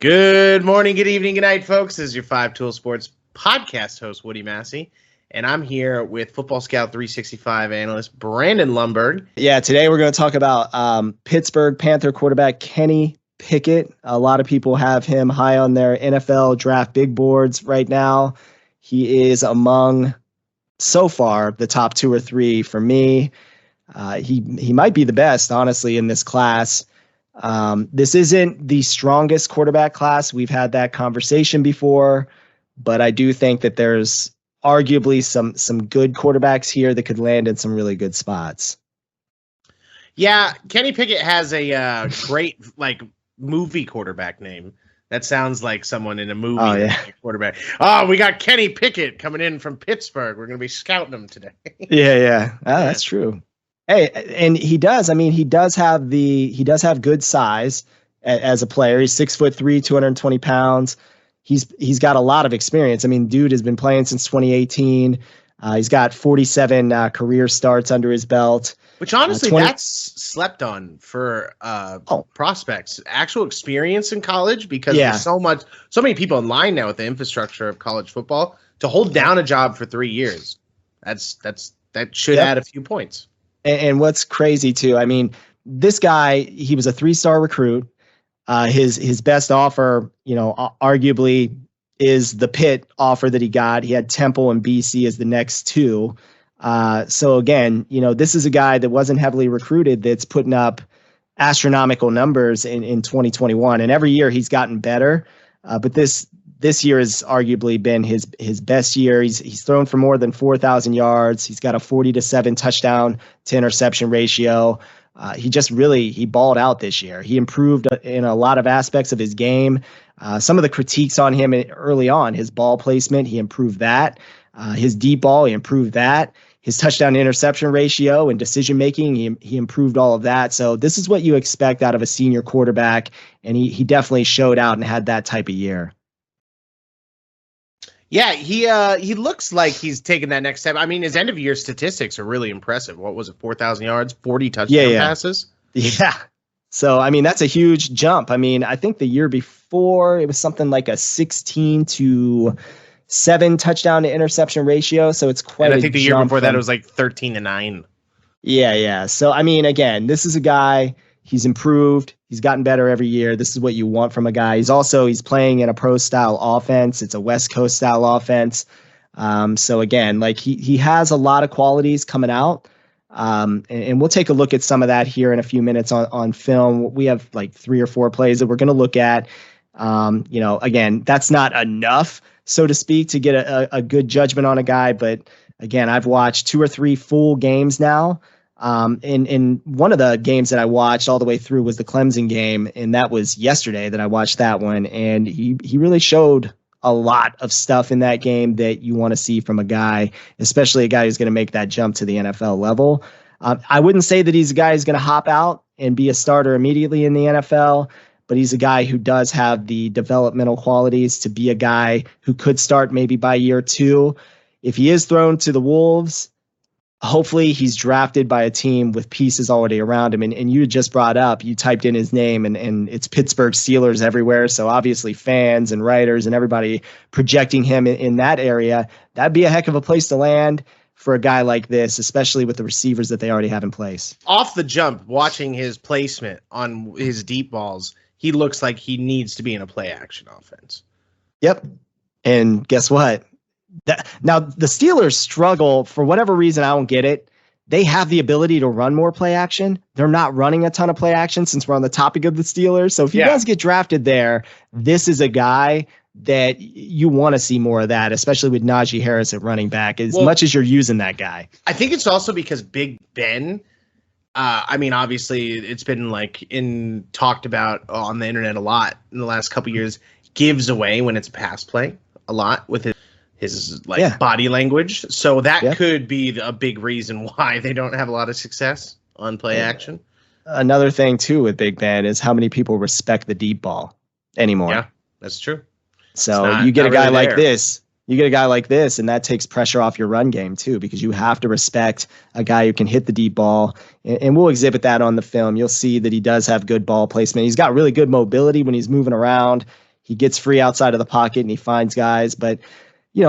Good morning, good evening, good night, folks. This is your Five Tool Sports podcast host, Woody Massey, and I'm here with Football Scout 365 analyst Brandon Lundberg. Yeah, today we're going to talk about Pittsburgh Panther quarterback Kenny Pickett. A lot of people have him high on their NFL draft big boards right now. He is among, so far, the top 2 or 3 for me. He might be the best, honestly, in this class. This isn't the strongest quarterback class. We've had that conversation before, but I do think that there's arguably some good quarterbacks here that could land in some really good spots. Yeah, Kenny Pickett has a great movie quarterback name. That sounds like someone in a movie. Oh, yeah. Quarterback. Oh, we got Kenny Pickett coming in from Pittsburgh. We're going to be scouting him today. Yeah. That's true. Hey, and he does have good size as a player. He's 6'3", 220 pounds. He's got a lot of experience. I mean, dude has been playing since 2018. He's got 47 career starts under his belt. Which honestly, that's slept on for prospects. Actual experience in college, because there's so many people in line now with the infrastructure of college football to hold down a job for 3 years. That should add a few points. And what's crazy too, I mean, this guy, he was a 3-star recruit. His best offer, arguably is the Pitt offer that he got. He had Temple and BC as the next 2. So again, this is a guy that wasn't heavily recruited that's putting up astronomical numbers in 2021. And every year he's gotten better. But this year has arguably been his best year. He's thrown for more than 4,000 yards. He's got a 40-7 touchdown to interception ratio. He balled out this year. He improved in a lot of aspects of his game. Some of the critiques on him early on, his ball placement, he improved that. His deep ball, he improved that. His touchdown to interception ratio and decision making, he improved all of that. So this is what you expect out of a senior quarterback, and he definitely showed out and had that type of year. Yeah, he looks like he's taken that next step. I mean, his end of year statistics are really impressive. What was it, 4,000 yards, 40 touchdown passes? Yeah. So, I mean, that's a huge jump. I mean, I think the year before it was something like a 16-7 touchdown to interception ratio. So it's quite. And I think the year before that it was like 13-9. Yeah. So, I mean, again, this is a guy. He's improved. He's gotten better every year. This is what you want from a guy. He's playing in a pro style offense. It's a West Coast style offense. So again, he has a lot of qualities coming out. And we'll take a look at some of that here in a few minutes on film. We have like 3 or 4 plays that we're going to look at. Again, that's not enough, so to speak, to get a good judgment on a guy. But again, I've watched 2 or 3 full games now. In one of the games that I watched all the way through was the Clemson game, and that was yesterday that I watched that one. And he really showed a lot of stuff in that game that you want to see from a guy, especially a guy who's going to make that jump to the NFL level. I wouldn't say that he's a guy who's going to hop out and be a starter immediately in the NFL, but he's a guy who does have the developmental qualities to be a guy who could start maybe by year 2. If he is thrown to the Wolves, hopefully he's drafted by a team with pieces already around him. And you just brought up, you typed in his name and it's Pittsburgh Steelers everywhere. So obviously fans and writers and everybody projecting him in that area. That'd be a heck of a place to land for a guy like this, especially with the receivers that they already have in place. Off the jump, watching his placement on his deep balls, he looks like he needs to be in a play action offense. Yep. And guess what? Now, the Steelers struggle for whatever reason. I don't get it. They have the ability to run more play action. They're not running a ton of play action since we're on the topic of the Steelers. So if he does get drafted there, this is a guy that you want to see more of that, especially with Najee Harris at running back, as much as you're using that guy. I think it's also because Big Ben, I mean, obviously it's been talked about on the internet a lot in the last couple of years, gives away when it's pass play a lot with his body language. So that could be a big reason why they don't have a lot of success on play action. Another thing too with Big Ben is how many people respect the deep ball anymore. Yeah, that's true. So you get a guy like this, and that takes pressure off your run game too, because you have to respect a guy who can hit the deep ball. And we'll exhibit that on the film. You'll see that he does have good ball placement. He's got really good mobility when he's moving around. He gets free outside of the pocket and he finds guys, but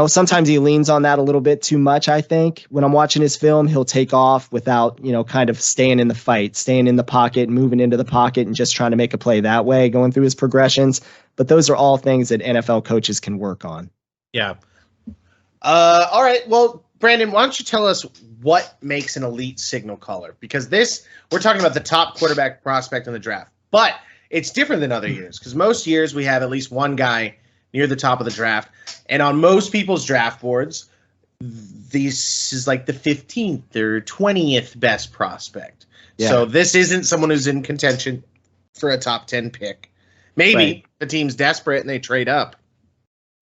sometimes he leans on that a little bit too much. I think when I'm watching his film, he'll take off without, kind of staying in the fight, staying in the pocket, moving into the pocket and just trying to make a play that way, going through his progressions. But those are all things that NFL coaches can work on. Yeah. All right. Well, Brandon, why don't you tell us what makes an elite signal caller? Because we're talking about the top quarterback prospect in the draft, but it's different than other years because most years we have at least one guy near the top of the draft. And on most people's draft boards, this is like the 15th or 20th best prospect. Yeah. So this isn't someone who's in contention for a top 10 pick. Maybe the team's desperate and they trade up.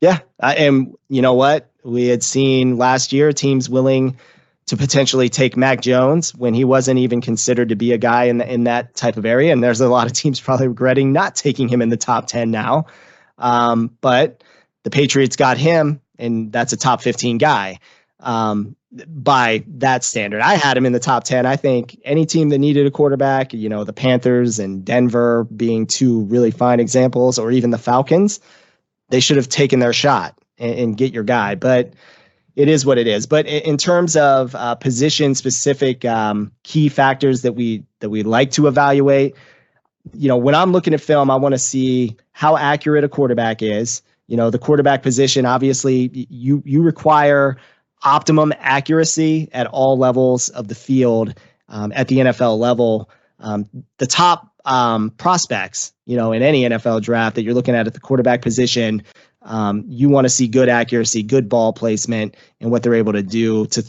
Yeah. And you know what? We had seen last year teams willing to potentially take Mac Jones when he wasn't even considered to be a guy in that type of area. And there's a lot of teams probably regretting not taking him in the top 10 now. But the Patriots got him, and that's a top 15 guy by that standard. I had him in the top 10. I think any team that needed a quarterback, the Panthers and Denver being two really fine examples, or even the Falcons, they should have taken their shot and get your guy. But it is what it is. But in terms of position-specific key factors that we like to evaluate, when I'm looking at film, I want to see how accurate a quarterback is. The quarterback position, obviously, you require optimum accuracy at all levels of the field at the NFL level. The top prospects, in any NFL draft that you're looking at the quarterback position, you want to see good accuracy, good ball placement, and what they're able to do to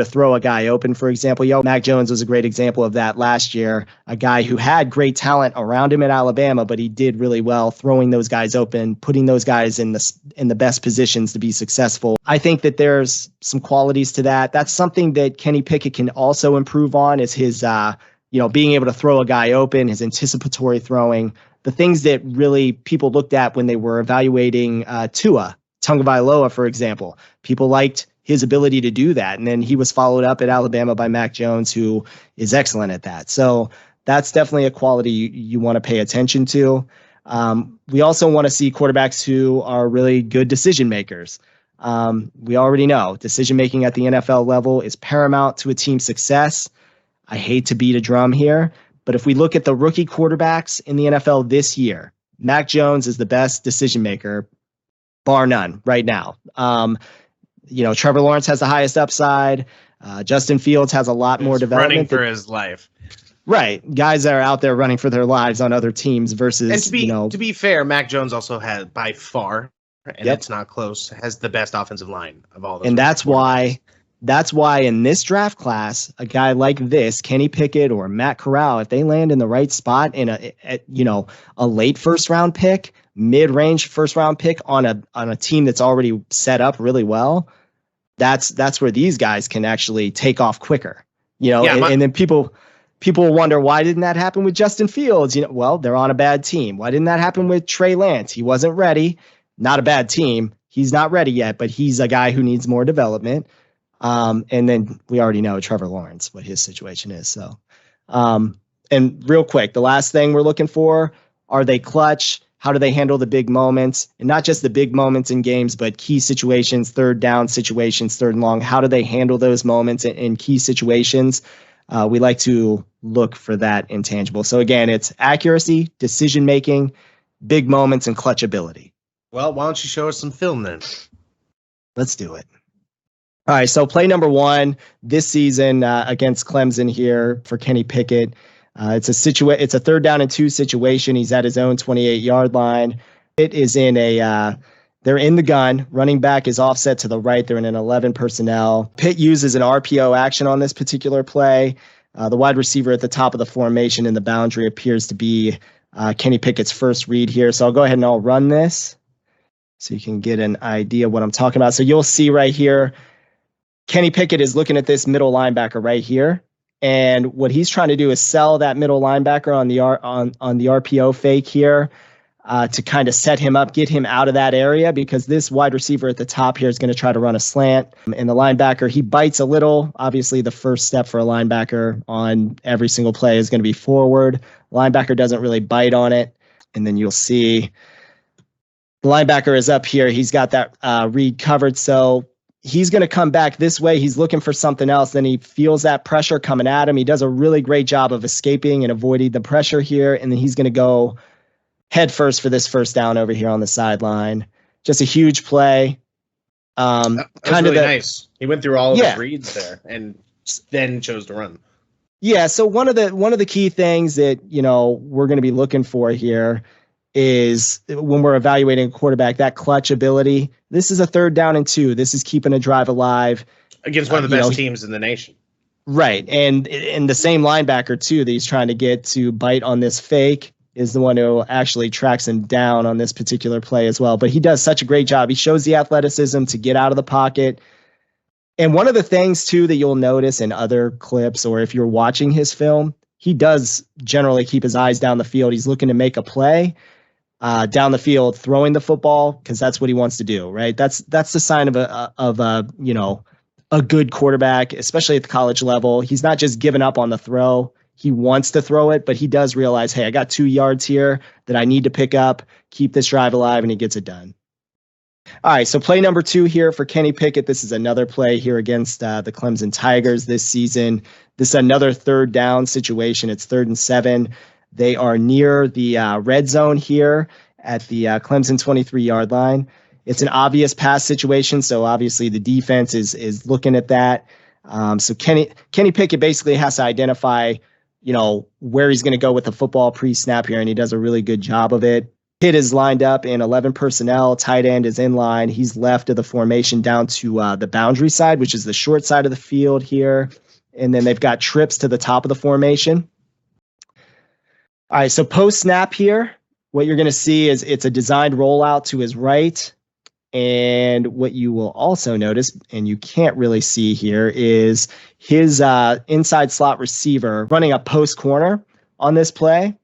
throw a guy open. For example, Mac Jones was a great example of that last year, a guy who had great talent around him at Alabama, but he did really well throwing those guys open, putting those guys in the best positions to be successful. I think that there's some qualities to that. That's something that Kenny Pickett can also improve on, is his being able to throw a guy open, his anticipatory throwing, the things that really people looked at when they were evaluating Tua Tagovailoa, for example. People liked his ability to do that. And then he was followed up at Alabama by Mac Jones, who is excellent at that. So that's definitely a quality you want to pay attention to. We also want to see quarterbacks who are really good decision makers. We already know decision making at the NFL level is paramount to a team's success. I hate to beat a drum here, but if we look at the rookie quarterbacks in the NFL this year, Mac Jones is the best decision maker, bar none, right now. Trevor Lawrence has the highest upside. Justin Fields has a lot more development. Running for his life. Right. Guys that are out there running for their lives on other teams versus, and to be fair, Mac Jones also has by far, and it's not close, has the best offensive line of all those. And that's why in this draft class, a guy like this, Kenny Pickett or Matt Corral, if they land in the right spot in a late first round pick, mid-range first round pick on a team that's already set up really well, that's where these guys can actually take off quicker. And then people wonder, why didn't that happen with Justin Fields? Well, they're on a bad team. Why didn't that happen with Trey Lance? He wasn't ready. Not a bad team. He's not ready yet, but he's a guy who needs more development. And then we already know Trevor Lawrence, what his situation is. So, and real quick, the last thing we're looking for, are they clutch? How do they handle the big moments? And not just the big moments in games, but key situations, third down situations, third and long. How do they handle those moments in key situations? We like to look for that intangible. So again, it's accuracy, decision-making, big moments, and clutch ability. Well, why don't you show us some film then? Let's do it. All right, so play number one this season against Clemson here for Kenny Pickett. It's a third down and 2 situation. He's at his own 28-yard line. It is they're in the gun. Running back is offset to the right. They're in an 11 personnel. Pitt uses an RPO action on this particular play. The wide receiver at the top of the formation in the boundary appears to be Kenny Pickett's first read here. So I'll go ahead and I'll run this so you can get an idea of what I'm talking about. So you'll see right here, Kenny Pickett is looking at this middle linebacker right here. And what he's trying to do is sell that middle linebacker on the RPO fake here to kind of set him up, get him out of that area, because this wide receiver at the top here is going to try to run a slant. And the linebacker, he bites a little. Obviously, the first step for a linebacker on every single play is going to be forward. Linebacker doesn't really bite on it. And then you'll see The linebacker is up here. He's got that read covered. So he's going to come back this way. He's looking for something else. Then he feels that pressure coming at him. He does a really great job of escaping and avoiding the pressure here. And then he's going to go head first for this first down over here on the sideline. Just a huge play. That was kind really of nice. He went through all of his reads there and then chose to run. Yeah. So one of the key things that, we're going to be looking for here is when we're evaluating a quarterback, that clutch ability. This is a 3rd down and 2. This is keeping a drive alive against one of the best teams in the nation. Right. And the same linebacker too, that he's trying to get to bite on this fake is the one who actually tracks him down on this particular play as well. But he does such a great job. He shows the athleticism to get out of the pocket. And one of the things too that you'll notice in other clips, or if you're watching his film, he does generally keep his eyes down the field. He's looking to make a play down the field, throwing the football, because that's what he wants to do, right? That's the sign of a good quarterback, especially at the college level. He's not just giving up on the throw. He wants to throw it, but he does realize, hey, I got 2 yards here that I need to pick up, keep this drive alive, and he gets it done. All right, so play number 2 here for Kenny Pickett. This is another play here against the Clemson Tigers this season. This is another 3rd down situation. It's 3rd and 7. They are near the red zone here at the Clemson 23-yard line. It's an obvious pass situation, so obviously the defense is looking at that. So Kenny Pickett basically has to identify, where he's going to go with the football pre-snap here, and he does a really good job of it. Pitt is lined up in 11 personnel. Tight end is in line. He's left of the formation down to the boundary side, which is the short side of the field here. And then they've got trips to the top of the formation. All right, so post-snap here, what you're going to see is it's a designed rollout to his right. And what you will also notice, and you can't really see here, is his inside slot receiver running a post corner on this play.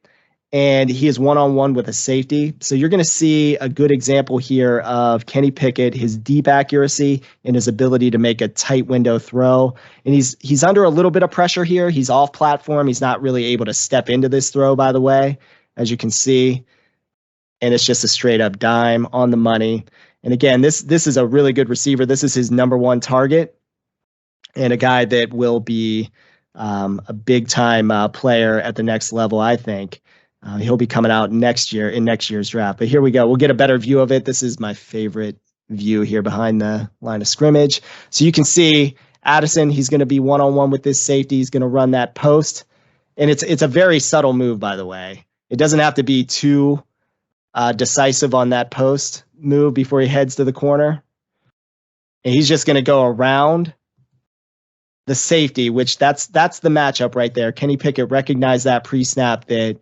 And he is one-on-one with a safety. So you're going to see a good example here of Kenny Pickett, his deep accuracy and his ability to make a tight window throw. And he's under a little bit of pressure here. He's off platform. He's not really able to step into this throw, by the way, as you can see. And it's just a straight up dime on the money. And again, this is a really good receiver. This is his number 1 target and a guy that will be a big time player at the next level, I think. He'll be coming out next year in next year's draft. But here we go. We'll get a better view of it. This is my favorite view here behind the line of scrimmage. So you can see Addison, he's going to be one-on-one with this safety. He's going to run that post. And it's a very subtle move, by the way. It doesn't have to be too decisive on that post move before he heads to the corner. And he's just going to go around the safety, which that's the matchup right there. Kenny Pickett recognized that pre-snap that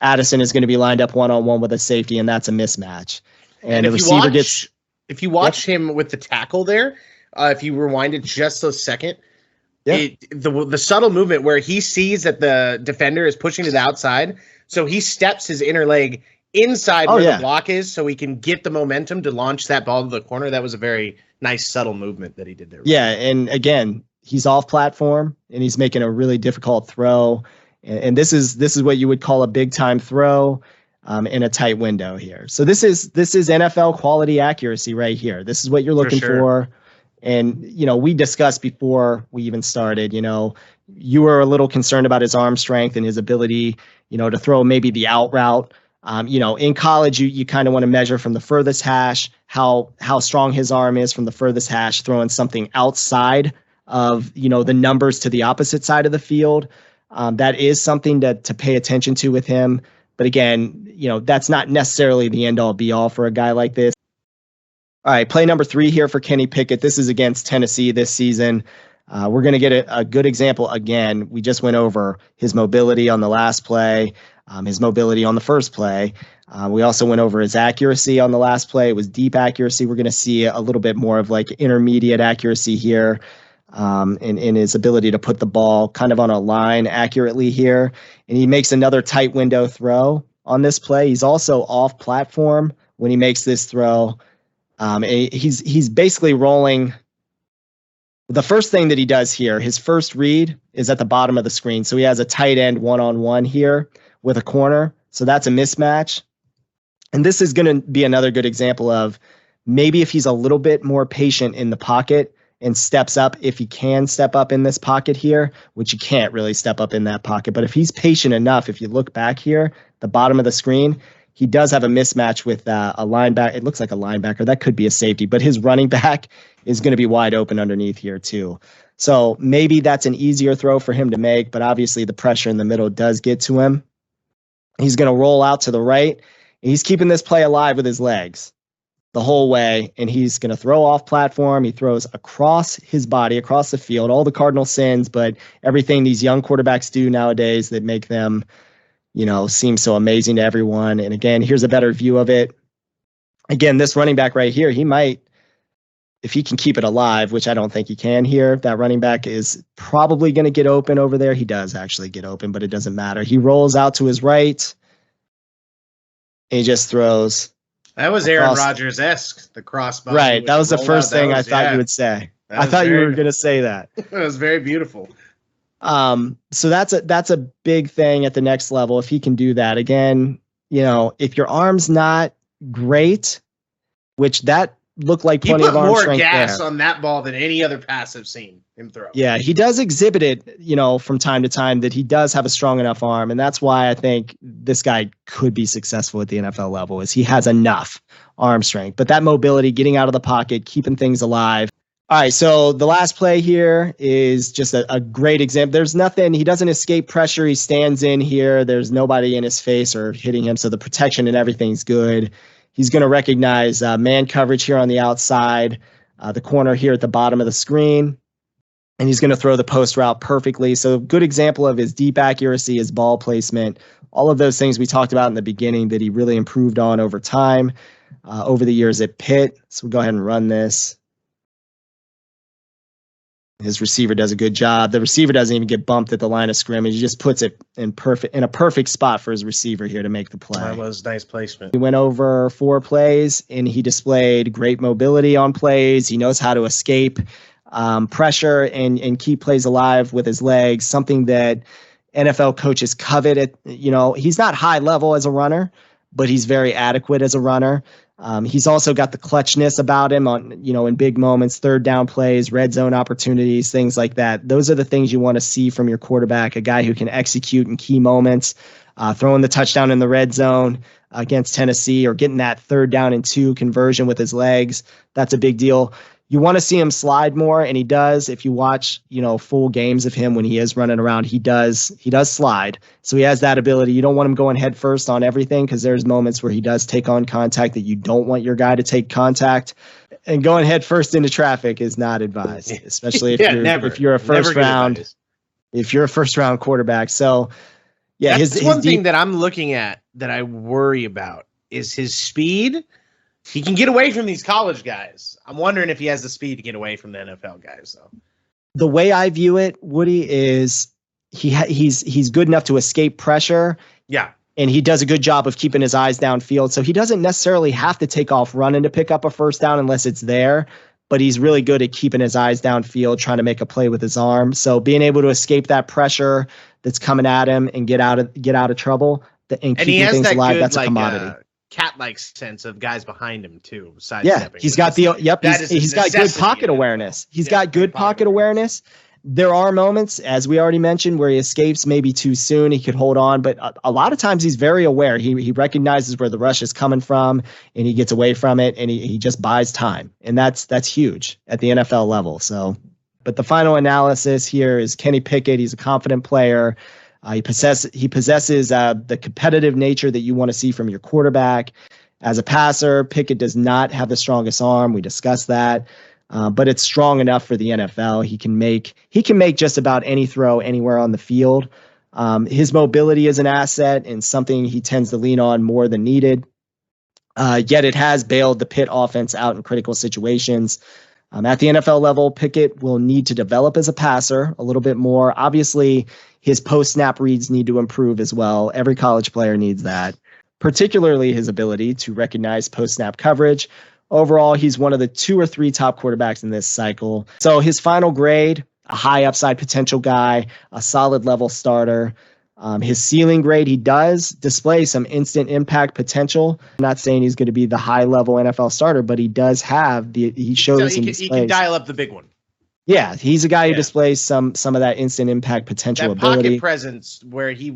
Addison is going to be lined up one-on-one with a safety, and that's a mismatch. And the receiver gets... If you watch him with the tackle there, if you rewind it just a second, the subtle movement where he sees that the defender is pushing to the outside, so he steps his inner leg inside where the block is so he can get the momentum to launch that ball to the corner. That was a very nice, subtle movement that he did there. Yeah, and again, he's off platform, and he's making a really difficult throw. And this is what you would call a big time throw in a tight window here. So this is NFL quality accuracy right here. This is what you're looking for. And, we discussed before we even started, you were a little concerned about his arm strength and his ability, to throw maybe the out route. In college, you kind of want to measure from the furthest hash, how strong his arm is from the furthest hash, throwing something outside of, the numbers to the opposite side of the field. That is something to pay attention to with him. But again, that's not necessarily the end all be all for a guy like this. All right, play number 3 here for Kenny Pickett. This is against Tennessee this season. We're going to get a good example again. We just went over his mobility on the last play, his mobility on the first play. We also went over his accuracy on the last play. It was deep accuracy. We're going to see a little bit more of like intermediate accuracy here. In his ability to put the ball kind of on a line accurately here. And he makes another tight window throw on this play. He's also off platform when he makes this throw. He's basically rolling. The first thing that he does here, his first read is at the bottom of the screen. So he has a tight end one-on-one here with a corner. So that's a mismatch. And this is going to be another good example of maybe if he's a little bit more patient in the pocket and steps up, if he can step up in this pocket here, which he can't really step up in that pocket. But if he's patient enough, if you look back here, the bottom of the screen, he does have a mismatch with a linebacker. It looks like a linebacker. That could be a safety, but his running back is going to be wide open underneath here too. So maybe that's an easier throw for him to make, but obviously the pressure in the middle does get to him. He's going to roll out to the right. He's keeping this play alive with his legs the whole way, and he's going to throw off platform. He throws across his body, across the field, all the cardinal sins, but everything these young quarterbacks do nowadays that make them, seem so amazing to everyone. And again, here's a better view of it. Again, this running back right here, he might, if he can keep it alive, which I don't think he can here, that running back is probably going to get open over there. He does actually get open, but it doesn't matter. He rolls out to his right, and he just throws. That was Aaron Rodgers-esque, the crossbody. Right. That was the first thing I thought you would say. I thought you were going to say that. It was very beautiful. So that's a big thing at the next level. If he can do that again, if your arm's not great, which that looked like plenty of arm strength there. He put more gas on that ball than any other pass I've seen him throw. Yeah, he does exhibit it, from time to time that he does have a strong enough arm. And that's why I think this guy could be successful at the NFL level is he has enough arm strength. But that mobility, getting out of the pocket, keeping things alive. All right, so the last play here is just a great example. There's nothing, he doesn't escape pressure. He stands in here. There's nobody in his face or hitting him, so the protection and everything's good. He's going to recognize man coverage here on the outside, the corner here at the bottom of the screen, and he's going to throw the post route perfectly. So good example of his deep accuracy, his ball placement, all of those things we talked about in the beginning that he really improved on over time, over the years at Pitt. So we'll go ahead and run this. His receiver does a good job. The receiver doesn't even get bumped at the line of scrimmage. He just puts it in a perfect spot for his receiver here to make the play. That was nice placement. He went over 4 plays, and he displayed great mobility on plays. He knows how to escape pressure and keep plays alive with his legs, something that NFL coaches covet. He's not high level as a runner, but he's very adequate as a runner. He's also got the clutchness about him on, in big moments, third down plays, red zone opportunities, things like that. Those are the things you want to see from your quarterback, a guy who can execute in key moments, throwing the touchdown in the red zone against Tennessee or getting that 3rd down and 2 conversion with his legs. That's a big deal. You want to see him slide more, and he does. If you watch, full games of him when he is running around, he does slide. So he has that ability. You don't want him going head first on everything because there's moments where he does take on contact that you don't want your guy to take contact. And going head first into traffic is not advised, especially if you're a first round quarterback. So yeah, that's one thing that I'm looking at that I worry about is his speed. He can get away from these college guys. I'm wondering if he has the speed to get away from the NFL guys, though. The way I view it, Woody, is he's good enough to escape pressure. Yeah. And he does a good job of keeping his eyes downfield. So he doesn't necessarily have to take off running to pick up a first down unless it's there. But he's really good at keeping his eyes downfield, trying to make a play with his arm. So being able to escape that pressure that's coming at him and get out of trouble and keeping things alive, that's a commodity. Cat-like sense of guys behind him too. He's got he's got good pocket awareness. He's got good pocket awareness. There are moments, as we already mentioned, where he escapes maybe too soon. He could hold on, but a lot of times he's very aware. He recognizes where the rush is coming from, and he gets away from it, and he just buys time, and that's huge at the NFL level. So, but the final analysis here is Kenny Pickett. He's a confident player. He possesses the competitive nature that you want to see from your quarterback. As a passer, Pickett does not have the strongest arm. We discussed that, but it's strong enough for the NFL. He can make just about any throw anywhere on the field. His mobility is an asset and something he tends to lean on more than needed. Yet it has bailed the Pitt offense out in critical situations. At the NFL level, Pickett will need to develop as a passer a little bit more. Obviously, his post-snap reads need to improve as well. Every college player needs that, particularly his ability to recognize post-snap coverage. Overall, he's one of the 2 or 3 top quarterbacks in this cycle. So his final grade, a high upside potential guy, a solid level starter. His ceiling grade, he does display some instant impact potential. I'm not saying he's going to be the high level NFL starter, but he does have he shows so he can dial up the big one. Yeah, he's a guy who displays some of that instant impact potential that ability. Pocket presence where he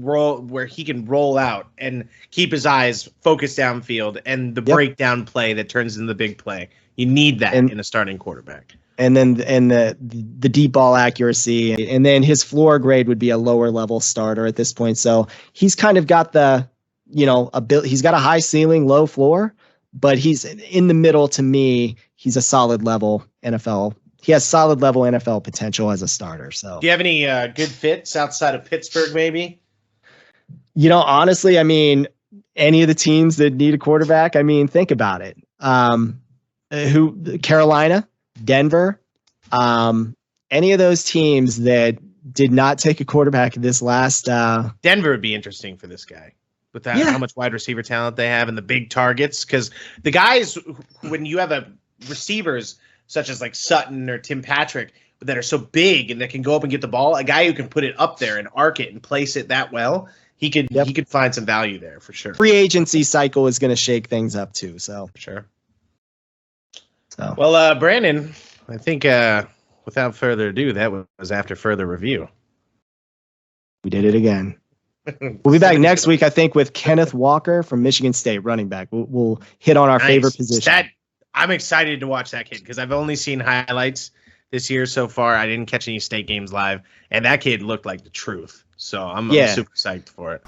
can roll out and keep his eyes focused downfield, and the breakdown play that turns into the big play. You need that in a starting quarterback. And then the deep ball accuracy, and then his floor grade would be a lower level starter at this point. So he's kind of got he's got a high ceiling, low floor, but he's in the middle. To me, he's a solid level NFL. He has solid level NFL potential as a starter. So, do you have any good fits outside of Pittsburgh? Maybe. Honestly, I mean, any of the teams that need a quarterback. I mean, think about it. Carolina, Denver, any of those teams that did not take a quarterback this last. Denver would be interesting for this guy with that how much wide receiver talent they have and the big targets, because the guys, when you have receivers such as like Sutton or Tim Patrick that are so big and that can go up and get the ball, a guy who can put it up there and arc it and place it that well, he could find some value there for sure. Free agency cycle is going to shake things up too. So sure. So well, Brandon, I think without further ado, that was after further review. We did it again. We'll be back next week, I think, with Kenneth Walker from Michigan State, running back. We'll hit on our favorite position. I'm excited to watch that kid because I've only seen highlights this year so far. I didn't catch any state games live, and that kid looked like the truth. So I'm super psyched for it.